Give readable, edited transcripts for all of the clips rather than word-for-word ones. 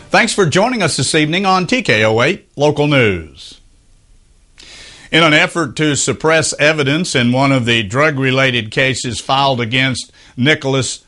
Thanks for joining us this evening on TKO8 Local News. In an effort to suppress evidence in one of the drug-related cases filed against Nicholas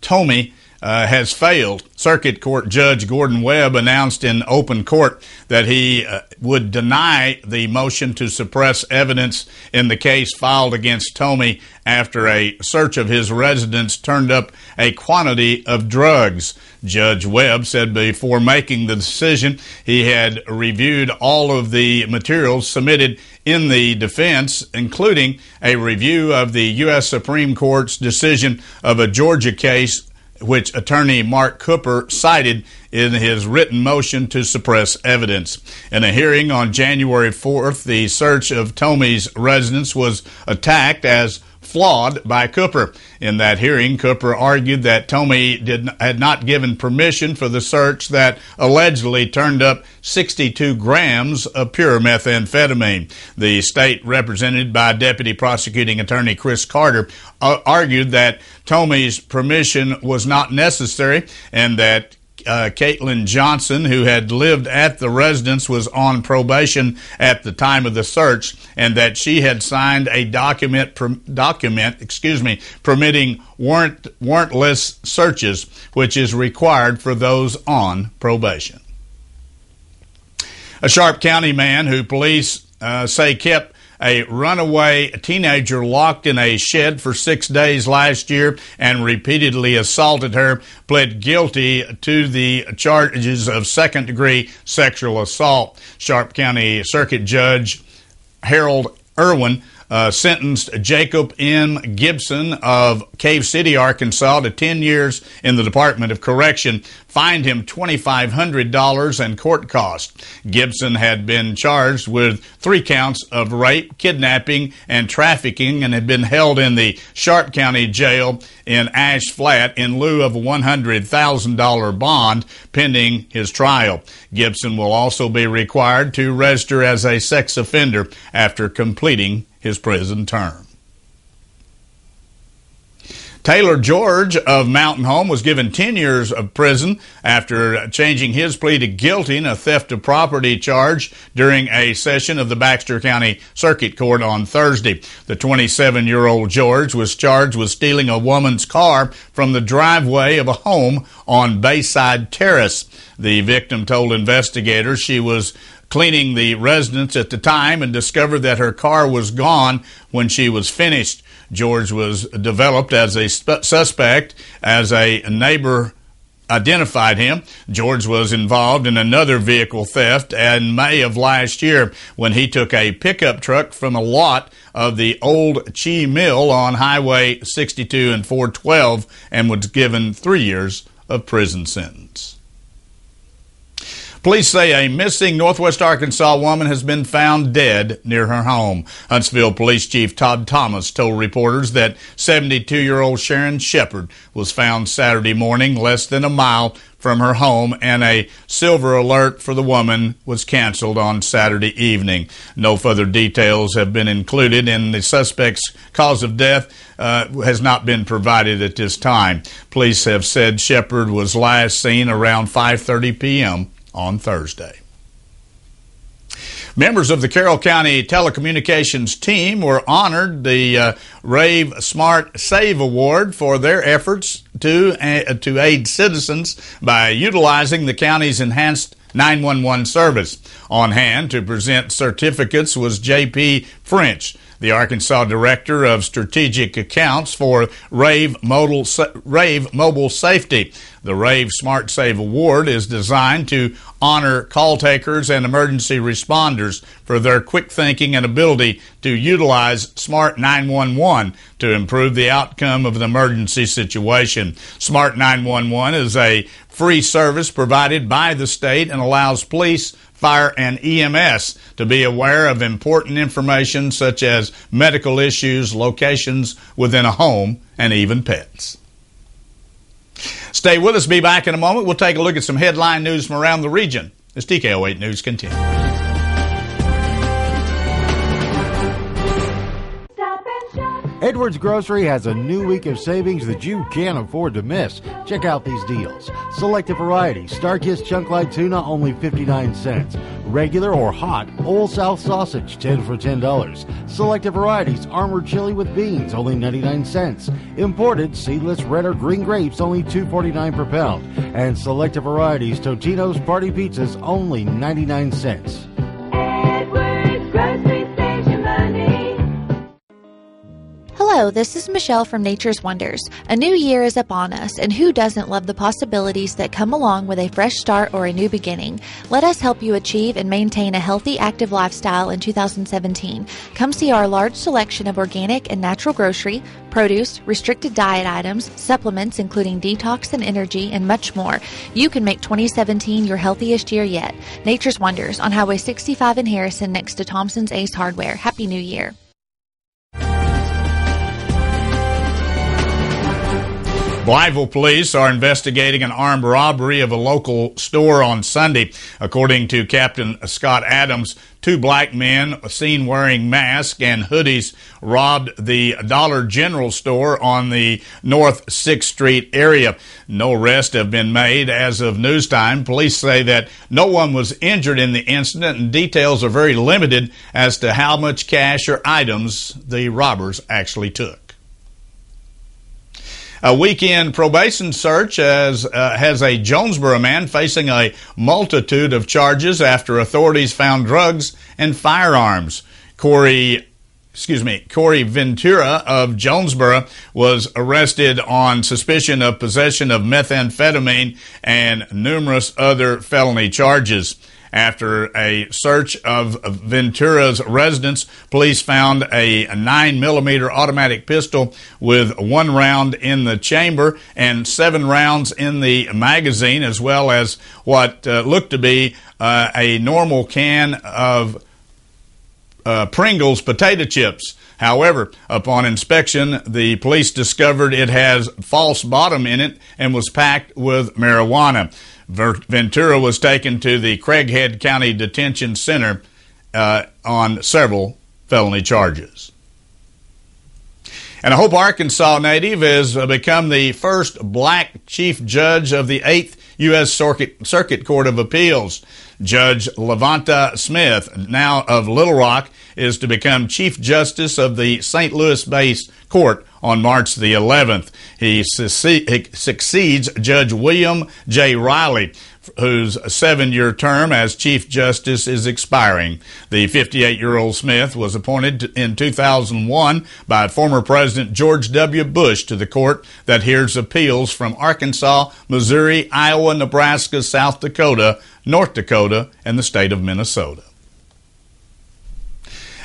Tomey has failed, Circuit Court Judge Gordon Webb announced in open court that he would deny the motion to suppress evidence in the case filed against Tomey after a search of his residence turned up a quantity of drugs. Judge Webb said before making the decision he had reviewed all of the materials submitted in the defense, including a review of the U.S. Supreme Court's decision of a Georgia case which attorney Mark Cooper cited in his written motion to suppress evidence. In a hearing on January 4th, the search of Tomey's residence was attacked as flawed by Cooper. In that hearing, Cooper argued that Tomey had not given permission for the search that allegedly turned up 62 grams of pure methamphetamine. The state, represented by Deputy Prosecuting Attorney Chris Carter, argued that Tomey's permission was not necessary and that Caitlin Johnson, who had lived at the residence, was on probation at the time of the search, and that she had signed a document permitting warrantless searches, which is required for those on probation. A Sharp County man who police say kept a runaway teenager locked in a shed for 6 days last year and repeatedly assaulted her pled guilty to the charges of second-degree sexual assault. Sharp County Circuit Judge Harold Irwin sentenced Jacob M. Gibson of Cave City, Arkansas, to 10 years in the Department of Correction, fined him $2,500 and court costs. Gibson had been charged with 3 counts of rape, kidnapping, and trafficking and had been held in the Sharp County Jail in Ash Flat in lieu of a $100,000 bond pending his trial. Gibson will also be required to register as a sex offender after completing his prison term. Taylor George of Mountain Home was given 10 years of prison after changing his plea to guilty in a theft of property charge during a session of the Baxter County Circuit Court on Thursday. The 27-year-old George was charged with stealing a woman's car from the driveway of a home on Bayside Terrace. The victim told investigators she was cleaning the residence at the time and discovered that her car was gone when she was finished. George was developed as a suspect as a neighbor identified him. George was involved in another vehicle theft in May of last year when he took a pickup truck from a lot of the old Chi Mill on Highway 62 and 412 and was given 3 years of prison sentence. Police say a missing Northwest Arkansas woman has been found dead near her home. Huntsville Police Chief Todd Thomas told reporters that 72-year-old Sharon Shepard was found Saturday morning less than a mile from her home, and a silver alert for the woman was canceled on Saturday evening. No further details have been included, and the suspect's cause of death has not been provided at this time. Police have said Shepard was last seen around 5:30 p.m. on Thursday. Members of the Carroll County Telecommunications team were honored the Rave Smart Save Award for their efforts to aid citizens by utilizing the county's enhanced 911 service. On hand to present certificates was J.P. French, the Arkansas Director of Strategic Accounts for Rave Mobile Safety. The Rave Smart Save Award is designed to honor call takers and emergency responders for their quick thinking and ability to utilize Smart 911 to improve the outcome of an emergency situation. Smart 911 is a free service provided by the state and allows police, fire, and EMS to be aware of important information such as medical issues, locations within a home, and even pets. Stay with us. Be back in a moment. We'll take a look at some headline news from around the region as TKO8 News continues. Edwards Grocery has a new week of savings that you can't afford to miss. Check out these deals. Selected variety, Starkist Chunk Light Tuna, only 59 cents. Regular or hot, Old South Sausage, 10 for $10. Selected varieties, Armored Chili with Beans, only 99 cents. Imported, seedless red or green grapes, only $2.49 per pound. And selected varieties, Totino's Party Pizzas, only 99 cents. Edwards Grocery Station Money. Hello, this is Michelle from Nature's Wonders. A new year is upon us, and who doesn't love the possibilities that come along with a fresh start or a new beginning? Let us help you achieve and maintain a healthy, active lifestyle in 2017. Come see our large selection of organic and natural grocery, produce, restricted diet items, supplements including detox and energy, and much more. You can make 2017 your healthiest year yet. Nature's Wonders on Highway 65 in Harrison next to Thompson's Ace Hardware. Happy New Year. Blytheville police are investigating an armed robbery of a local store on Sunday. According to Captain Scott Adams, two black men seen wearing masks and hoodies robbed the Dollar General store on the North 6th Street area. No arrests have been made as of news time. Police say that no one was injured in the incident, and details are very limited as to how much cash or items the robbers actually took. A weekend probation search has a Jonesboro man facing a multitude of charges after authorities found drugs and firearms. Corey Ventura of Jonesboro was arrested on suspicion of possession of methamphetamine and numerous other felony charges. After a search of Ventura's residence, police found a 9mm automatic pistol with 1 round in the chamber and 7 rounds in the magazine, as well as what looked to be a normal can of Pringles potato chips. However, upon inspection, the police discovered it has false bottom in it and was packed with marijuana. Ventura was taken to the Craighead County Detention Center on several felony charges. And a Hope, Arkansas native has become the first black chief judge of the 8th U.S. Circuit Court of Appeals. Judge Levanta Smith, now of Little Rock, is to become Chief Justice of the St. Louis-based court on March the 11th. He succeeds Judge William J. Riley, whose 7-year term as Chief Justice is expiring. The 58-year-old Smith was appointed in 2001 by former President George W. Bush to the court that hears appeals from Arkansas, Missouri, Iowa, Nebraska, South Dakota, North Dakota, and the state of Minnesota.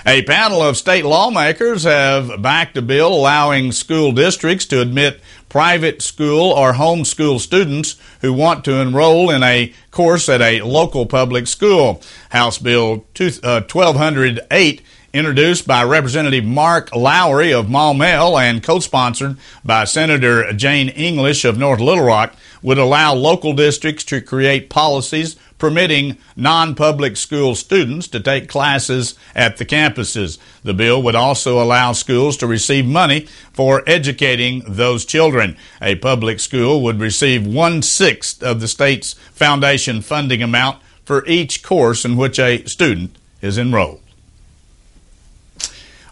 A panel of state lawmakers have backed a bill allowing school districts to admit private school or homeschool students who want to enroll in a course at a local public school. House Bill 1208, introduced by Representative Mark Lowry of Maumelle and co-sponsored by Senator Jane English of North Little Rock, would allow local districts to create policies permitting non-public school students to take classes at the campuses. The bill would also allow schools to receive money for educating those children. A public school would receive 1/6 of the state's foundation funding amount for each course in which a student is enrolled.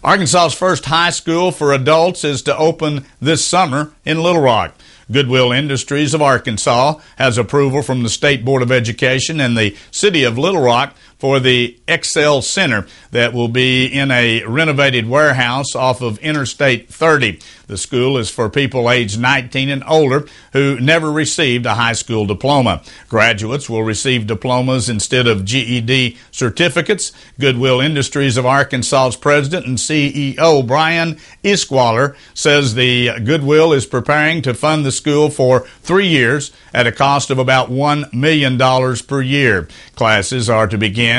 Arkansas's first high school for adults is to open this summer in Little Rock. Goodwill Industries of Arkansas has approval from the State Board of Education and the City of Little Rock for the Excel Center that will be in a renovated warehouse off of Interstate 30. The school is for people aged 19 and older who never received a high school diploma. Graduates will receive diplomas instead of GED certificates. Goodwill Industries of Arkansas's president and CEO, Brian Isqualler, says the Goodwill is preparing to fund the school for 3 years at a cost of about $1 million per year. Classes are to begin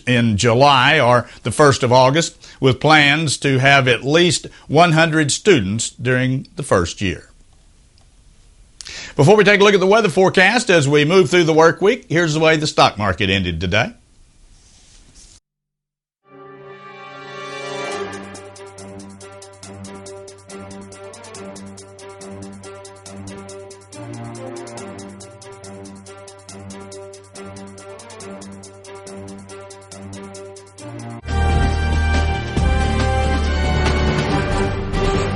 in July or the 1st of August, with plans to have at least 100 students during the first year. Before we take a look at the weather forecast as we move through the work week, here's the way the stock market ended today.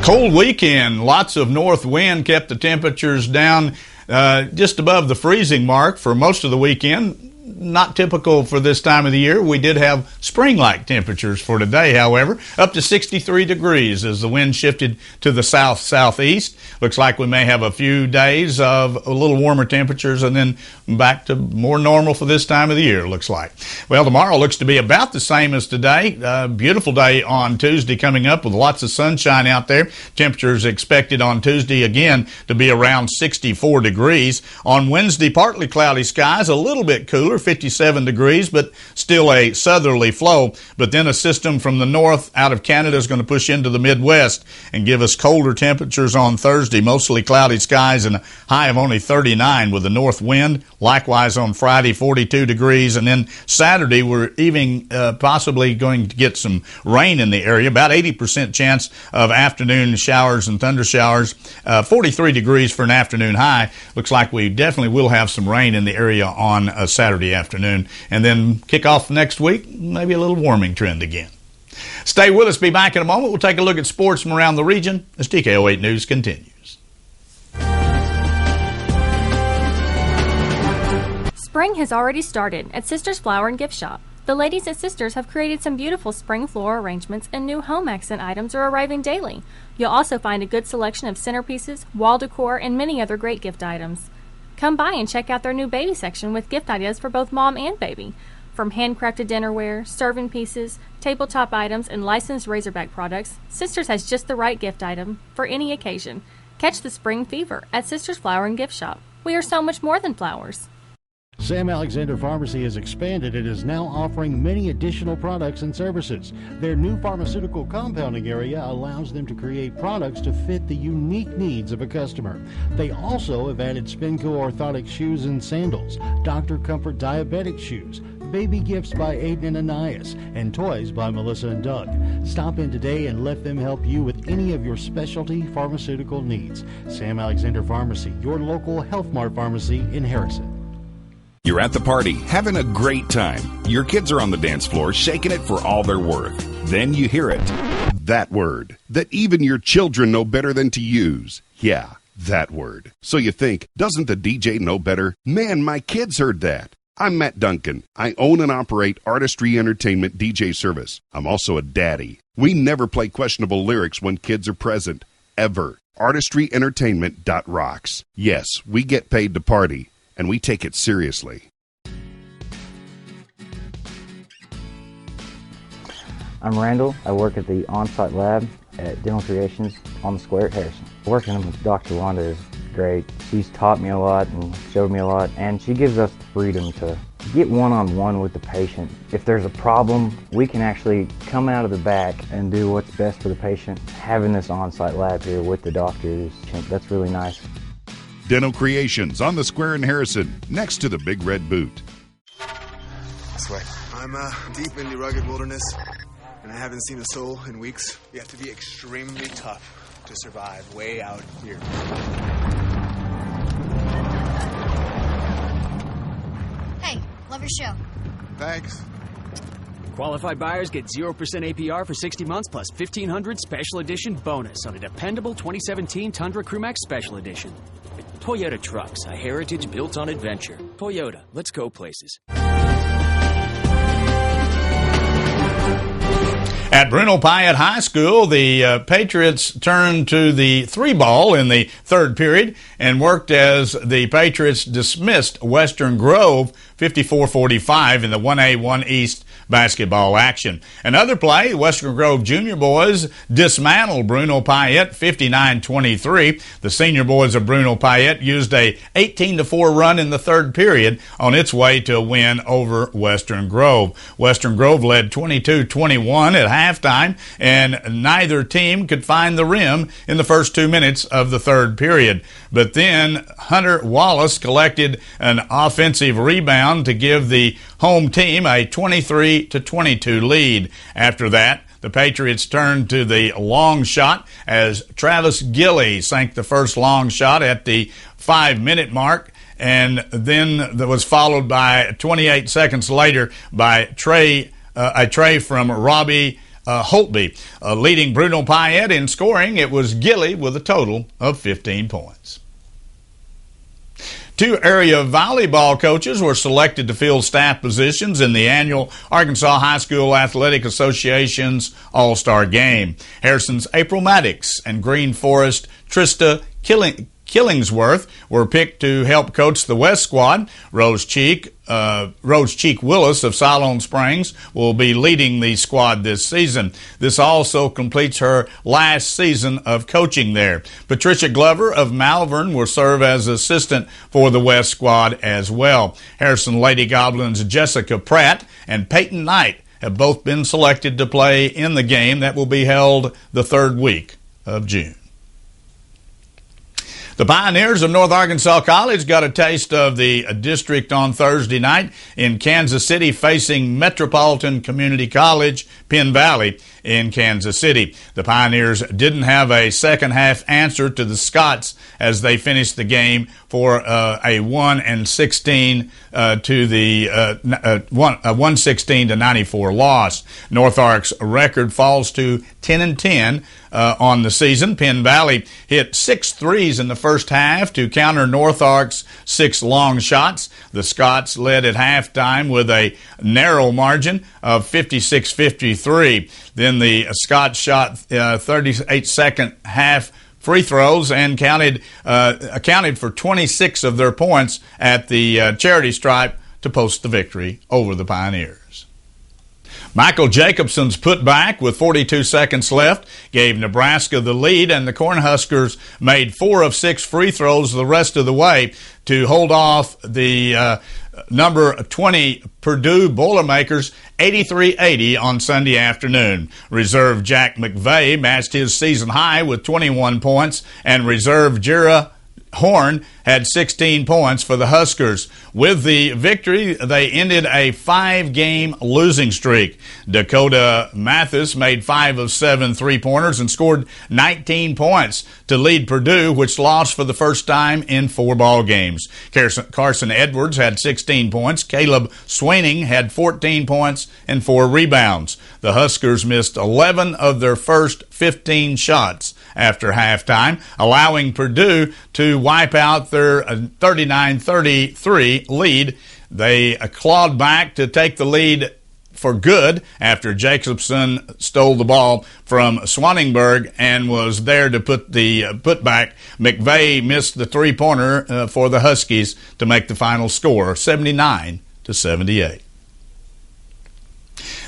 Cold weekend. Lots of north wind kept the temperatures down just above the freezing mark for most of the weekend. Not typical for this time of the year. We did have spring-like temperatures for today, however, up to 63 degrees as the wind shifted to the south-southeast. Looks like we may have a few days of a little warmer temperatures and then back to more normal for this time of the year, looks like. Well, tomorrow looks to be about the same as today. Beautiful day on Tuesday coming up with lots of sunshine out there. Temperatures expected on Tuesday again to be around 64 degrees. On Wednesday, partly cloudy skies, a little bit cooler, 57 degrees, but still a southerly flow. But then a system from the north out of Canada is going to push into the Midwest and give us colder temperatures on Thursday, mostly cloudy skies and a high of only 39 with a north wind. Likewise on Friday, 42 degrees. And then Saturday, we're even possibly going to get some rain in the area, about 80% chance of afternoon showers and thunder showers. 43 degrees for an afternoon high. Looks like we definitely will have some rain in the area on Saturday afternoon. And then kick off next week, maybe a little warming trend again. Stay with us. Be back in a moment. We'll take a look at sports from around the region as TKO8 News continues. Spring has already started at Sisters Flower and Gift Shop. The ladies at Sisters have created some beautiful spring floral arrangements, and new home accent items are arriving daily. You'll also find a good selection of centerpieces, wall decor, and many other great gift items. Come by and check out their new baby section with gift ideas for both mom and baby. From handcrafted dinnerware, serving pieces, tabletop items, and licensed Razorback products, Sisters has just the right gift item for any occasion. Catch the spring fever at Sisters Flower and Gift Shop. We are so much more than flowers. Sam Alexander Pharmacy has expanded and is now offering many additional products and services. Their new pharmaceutical compounding area allows them to create products to fit the unique needs of a customer. They also have added Spinco orthotic shoes and sandals, Dr. Comfort diabetic shoes, baby gifts by Aiden and Anais, and toys by Melissa and Doug. Stop in today and let them help you with any of your specialty pharmaceutical needs. Sam Alexander Pharmacy, your local Health Mart pharmacy in Harrison. You're at the party, having a great time. Your kids are on the dance floor, shaking it for all they're worth. Then you hear it. That word that even your children know better than to use. Yeah, that word. So you think, doesn't the DJ know better? Man, my kids heard that. I'm Matt Duncan. I own and operate Artistry Entertainment DJ service. I'm also a daddy. We never play questionable lyrics when kids are present. Ever. ArtistryEntertainment.rocks. Yes, we get paid to party. And we take it seriously. I'm Randall. I work at the on-site lab at Dental Creations on the square at Harrison. Working with Dr. Wanda is great. She's taught me a lot and showed me a lot, and she gives us the freedom to get one-on-one with the patient. If there's a problem, we can actually come out of the back and do what's best for the patient. Having this on-site lab here with the doctors, that's really nice. Dental Creations on the square in Harrison, next to the Big Red Boot. This way. I'm deep in the rugged wilderness, and I haven't seen a soul in weeks. You have to be extremely tough to survive way out here. Hey, love your show. Thanks. Qualified buyers get 0% APR for 60 months plus $1,500 special edition bonus on a dependable 2017 Tundra Crewmax Special Edition. Toyota Trucks, a heritage built on adventure. Toyota, let's go places. At Bruno Pyatt High School, the Patriots turned to the three ball in the third period and worked as the Patriots dismissed Western Grove 54-45 in the 1A1 East basketball action. Another play, Western Grove Junior boys dismantled Bruno Pyatt 59-23. The senior boys of Bruno Pyatt used a 18-4 run in the third period on its way to a win over Western Grove. Western Grove led 22-21 at halftime, and neither team could find the rim in the first 2 minutes of the third period. But then Hunter Wallace collected an offensive rebound to give the home team a 23-22 lead. After that, the Patriots turned to the long shot as Travis Gilley sank the first long shot at the 5-minute mark, and then that was followed by 28 seconds later by a tray from Robbie Holtby. Leading Bruno Payet in scoring, it was Gilly with a total of 15 points. 2 area volleyball coaches were selected to fill staff positions in the annual Arkansas High School Athletic Association's All-Star Game. Harrison's April Maddox and Green Forest Trista Killingsworth were picked to help coach the West squad. Rose Cheek Willis of Siloam Springs will be leading the squad this season. This also completes her last season of coaching there. Patricia Glover of Malvern will serve as assistant for the West squad as well. Harrison Lady Goblins' Jessica Pratt and Peyton Knight have both been selected to play in the game that will be held the 3rd week of June. The Pioneers of North Arkansas College got a taste of the district on Thursday night in Kansas City, facing Metropolitan Community College, Penn Valley in Kansas City. The Pioneers didn't have a second-half answer to the Scots as they finished the game for a 116 to 94 loss. North Ark's record falls to 10-10 on the season. Penn Valley hit 6 threes in the first half to counter North Ark's 6 long shots. The Scots led at halftime with a narrow margin of 56-53. Then the Scots shot 38-second half free throws and accounted for 26 of their points at the charity stripe to post the victory over the Pioneers. Michael Jacobson's putback with 42 seconds left gave Nebraska the lead, and the Cornhuskers made 4 of 6 free throws the rest of the way to hold off the number 20 Purdue Boilermakers 83-80 on Sunday afternoon. Reserve Jack McVeigh matched his season high with 21 points, and reserve Jira Horn had 16 points for the Huskers. With the victory, they ended a 5-game losing streak. Dakota Mathis made 5 of 7 three-pointers and scored 19 points to lead Purdue, which lost for the first time in 4 ball games. Carson Edwards had 16 points. Caleb Swaining had 14 points and 4 rebounds. The Huskers missed 11 of their first 15 shots after halftime, allowing Purdue to wipe out their 39-33 lead. They clawed back to take the lead for good after Jacobson stole the ball from Swanenberg and was there to put back. McVeigh missed the three-pointer for the Huskies to make the final score, 79-78.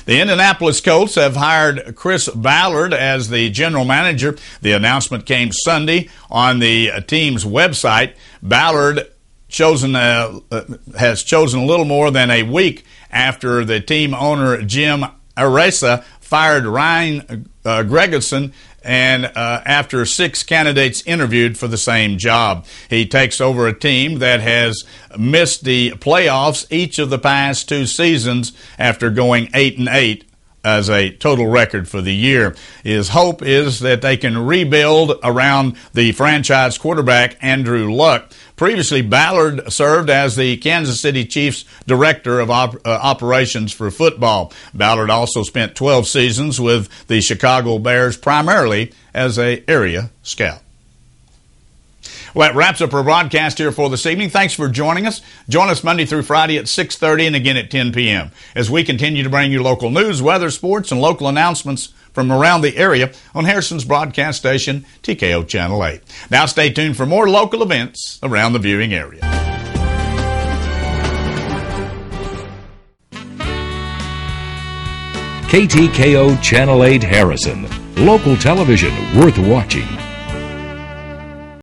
The Indianapolis Colts have hired Chris Ballard as the general manager. The announcement came Sunday on the team's website. Ballard has chosen a little more than a week after the team owner Jim Aresa fired Ryan Gregerson, and after 6 candidates interviewed for the same job. He takes over a team that has missed the playoffs each of the past 2 seasons after going 8-8 as a total record for the year. His hope is that they can rebuild around the franchise quarterback Andrew Luck. Previously, Ballard served as the Kansas City Chiefs Director of Operations for football. Ballard also spent 12 seasons with the Chicago Bears, primarily as an area scout. Well, that wraps up our broadcast here for this evening. Thanks for joining us. Join us Monday through Friday at 6:30 and again at 10 p.m. as we continue to bring you local news, weather, sports, and local announcements from around the area on Harrison's broadcast station, TKO Channel 8. Now stay tuned for more local events around the viewing area. KTKO Channel 8 Harrison. Local television worth watching.